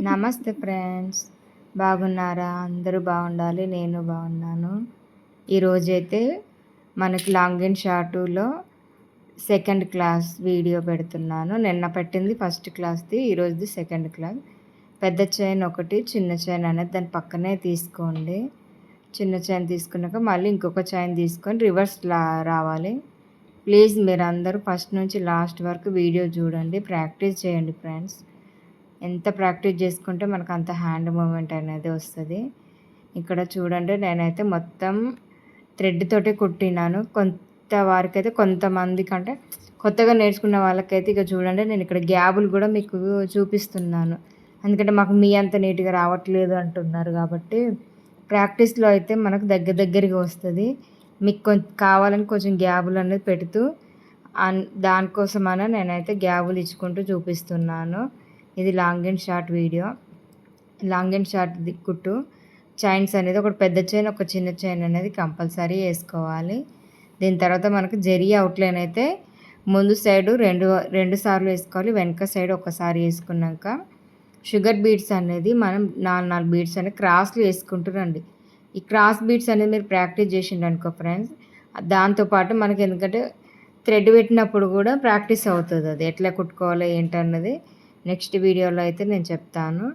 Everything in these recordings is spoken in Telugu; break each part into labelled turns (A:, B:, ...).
A: నమస్తే ఫ్రెండ్స్, బాగున్నారా? అందరూ బాగుండాలి, నేను బాగున్నాను. ఈరోజైతే మనకి లాంగ్ అండ్ షార్టులో సెకండ్ క్లాస్ వీడియో పెడుతున్నాను. నిన్న పెట్టింది ఫస్ట్ క్లాస్ది, ఈరోజుది సెకండ్ క్లాస్. పెద్ద చైన్ ఒకటి, చిన్న చైన్ అనేది దాని పక్కనే తీసుకోండి. చిన్న చైన్ తీసుకున్నాక మళ్ళీ ఇంకొక చైన్ తీసుకొని రివర్స్ రావాలి. ప్లీజ్ మీరు అందరూ ఫస్ట్ నుంచి లాస్ట్ వరకు వీడియో చూడండి, ప్రాక్టీస్ చేయండి ఫ్రెండ్స్. ఎంత ప్రాక్టీస్ చేసుకుంటే మనకు అంత హ్యాండ్ మూమెంట్ అనేది వస్తుంది. ఇక్కడ చూడండి, నేనైతే మొత్తం థ్రెడ్ తోటే కుట్టినాను. కొంతవారికైతే కొంతమందికి అంటే కొత్తగా నేర్చుకున్న వాళ్ళకైతే ఇక చూడండి, నేను ఇక్కడ గ్యాబులు కూడా మీకు చూపిస్తున్నాను. ఎందుకంటే మాకు మీ అంత నీట్గా రావట్లేదు అంటున్నారు కాబట్టి ప్రాక్టీస్లో అయితే మనకు దగ్గరగా వస్తుంది. మీకు కావాలని కొంచెం గ్యాబులు అనేది పెడుతూ దానికోసమైనా నేనైతే గ్యాబులు ఇచ్చుకుంటూ చూపిస్తున్నాను. ఇది long and short video. Long and short కుట్టు చైన్స్ అనేది ఒక పెద్ద చైన్, ఒక చిన్న చైన్ అనేది కంపల్సరీ వేసుకోవాలి. దీని తర్వాత మనకు జరీ అవుట్లైన్ అయితే ముందు సైడు రెండు సార్లు వేసుకోవాలి, వెనక సైడ్ ఒకసారి వేసుకున్నాక షుగర్ బీడ్స్ అనేది మనం 4 బీడ్స్ అనేది క్రాస్లు వేసుకుంటూ రండి. ఈ క్రాస్ బీడ్స్ అనేది మీరు ప్రాక్టీస్ చేసిండు అనుకో ఫ్రెండ్స్, దాంతోపాటు మనకి ఎందుకంటే థ్రెడ్ పెట్టినప్పుడు కూడా ప్రాక్టీస్ అవుతుంది. అది ఎట్లా కుట్టుకోవాలి ఏంటన్నది నెక్స్ట్ వీడియోలో అయితే నేను చెప్తాను.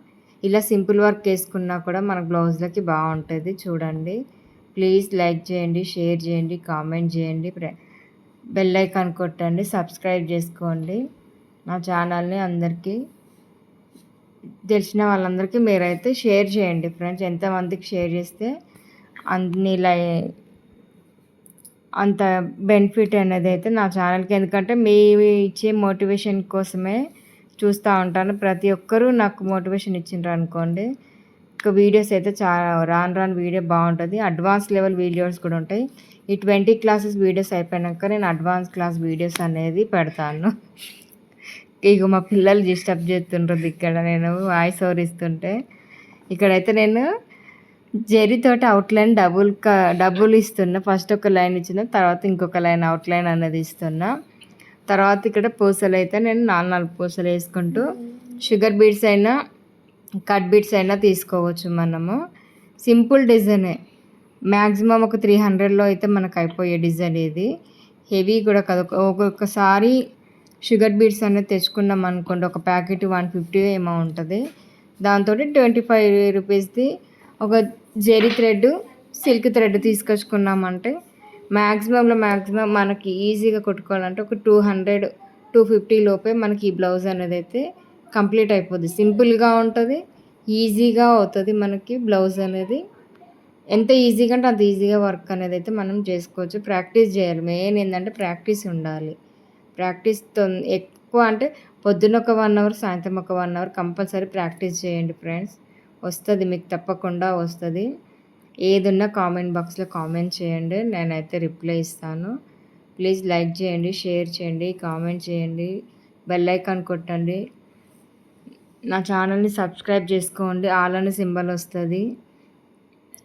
A: ఇలా సింపుల్ వర్క్ వేసుకున్నా కూడా మన బ్లౌజ్లకి బాగుంటుంది. చూడండి, ప్లీజ్ లైక్ చేయండి, షేర్ చేయండి, కామెంట్ చేయండి, బెల్ ఐకాన్ కొట్టండి, సబ్స్క్రైబ్ చేసుకోండి. నా ఛానల్ని అందరికీ తెలిసిన వాళ్ళందరికీ మీరైతే షేర్ చేయండి ఫ్రెండ్స్. ఎంతమందికి షేర్ చేస్తే అంత బెనిఫిట్ అనేది అయితే నా ఛానల్కి. ఎందుకంటే మీ ఇచ్చే మోటివేషన్ కోసమే చూస్తూ ఉంటాను. ప్రతి ఒక్కరూ నాకు మోటివేషన్ ఇచ్చిండ్రు అనుకోండి, ఇక వీడియోస్ అయితే చాలా రాను వీడియో బాగుంటుంది. అడ్వాన్స్ లెవెల్ వీడియోస్ కూడా ఉంటాయి. ఈ 20 క్లాసెస్ వీడియోస్ అయిపోయాక నేను అడ్వాన్స్ క్లాస్ వీడియోస్ అనేది పెడతాను. ఇక మా పిల్లలు డిస్టర్బ్ చేస్తుండ్రు ఇక్కడ నేను వాయిస్ ఓవర్ ఇస్తుంటే. ఇక్కడైతే నేను జరీతోటి అవుట్లైన్ డబుల్ ఇస్తున్నా. ఫస్ట్ ఒక లైన్ ఇచ్చిన తర్వాత ఇంకొక లైన్ అవుట్లైన్ అనేది ఇస్తున్నా. తర్వాత ఇక్కడ పూసలు అయితే నేను 4 పూసలు వేసుకుంటూ షుగర్ బీడ్స్ అయినా కట్ బీడ్స్ అయినా తీసుకోవచ్చు. మనము సింపుల్ డిజైనే, మ్యాక్సిమం ఒక 300లో అయితే మనకు అయిపోయే డిజైన్ ఇది. హెవీ కూడా కాదు. ఒక్కొక్కసారి షుగర్ బీడ్స్ అనేది తెచ్చుకున్నాం అనుకోండి, ఒక ప్యాకెట్ 150 ఏమో ఉంటుంది. దాంతో 25 రూపీస్ది ఒక జెరీ థ్రెడ్, సిల్క్ థ్రెడ్ తీసుకొచ్చుకున్నామంటే మ్యాక్సిమం మనకి ఈజీగా కుట్టుకోవాలంటే ఒక 200-250 లోపే మనకి ఈ బ్లౌజ్ అనేది అయితే కంప్లీట్ అయిపోద్ది. సింపుల్గా ఉంటుంది, ఈజీగా అవుతుంది మనకి బ్లౌజ్ అనేది. ఎంత ఈజీగా అంటే అంత ఈజీగా వర్క్ అనేది అయితే మనం చేసుకోవచ్చు. ప్రాక్టీస్ చేయాలి. మెయిన్ ఏంటంటే ప్రాక్టీస్ ఉండాలి. ప్రాక్టీస్తో ఎక్కువ అంటే పొద్దున్న ఒక 1 అవర్, సాయంత్రం ఒక 1 అవర్ కంపల్సరీ ప్రాక్టీస్ చేయండి ఫ్రెండ్స్. వస్తుంది, మీకు తప్పకుండా వస్తుంది. ఏదున్నా కామెంట్ బాక్స్లో కామెంట్ చేయండి, నేనైతే రిప్లై ఇస్తాను. ప్లీజ్ లైక్ చేయండి, షేర్ చేయండి, కామెంట్ చేయండి, బెల్ ఐకాన్ కొట్టండి. నా ఛానల్ని సబ్స్క్రైబ్ చేసుకోండి, ఆల్ అనే సింబల్ వస్తుంది.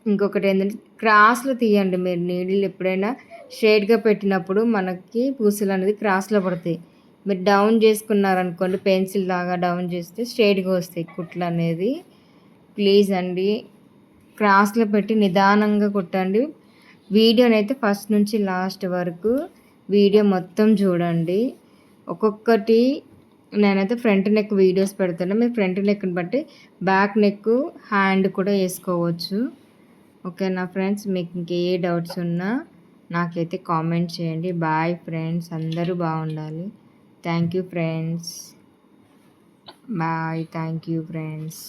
A: ఇంకొకటి ఏంటంటే క్రాస్లో తీయండి. మీరు నీడిల్ ఎప్పుడైనా స్ట్రైట్గా పెట్టినప్పుడు మనకి పూసలు అనేది క్రాస్లో పడతాయి. మీరు డౌన్ చేసుకున్నారనుకోండి, పెన్సిల్ లాగా డౌన్ చేస్తే స్ట్రైట్గా వస్తాయి కుట్లు అనేది. ప్లీజ్ అండి, క్రాస్లో పెట్టి నిదానంగా కుట్టండి. వీడియోని అయితే ఫస్ట్ నుంచి లాస్ట్ వరకు వీడియో మొత్తం చూడండి. ఒక్కొక్కటి నేనైతే ఫ్రంట్ నెక్ వీడియోస్ పెడుతున్నా. మీరు ఫ్రంట్ నెక్ని బట్టి బ్యాక్ నెక్, హ్యాండ్ కూడా వేసుకోవచ్చు. ఓకేనా ఫ్రెండ్స్, మీకు ఇంకే డౌట్స్ ఉన్నా నాకైతే కామెంట్ చేయండి. బాయ్ ఫ్రెండ్స్, అందరూ బాగుండాలి. Thank you friends, bye. Thank you friends.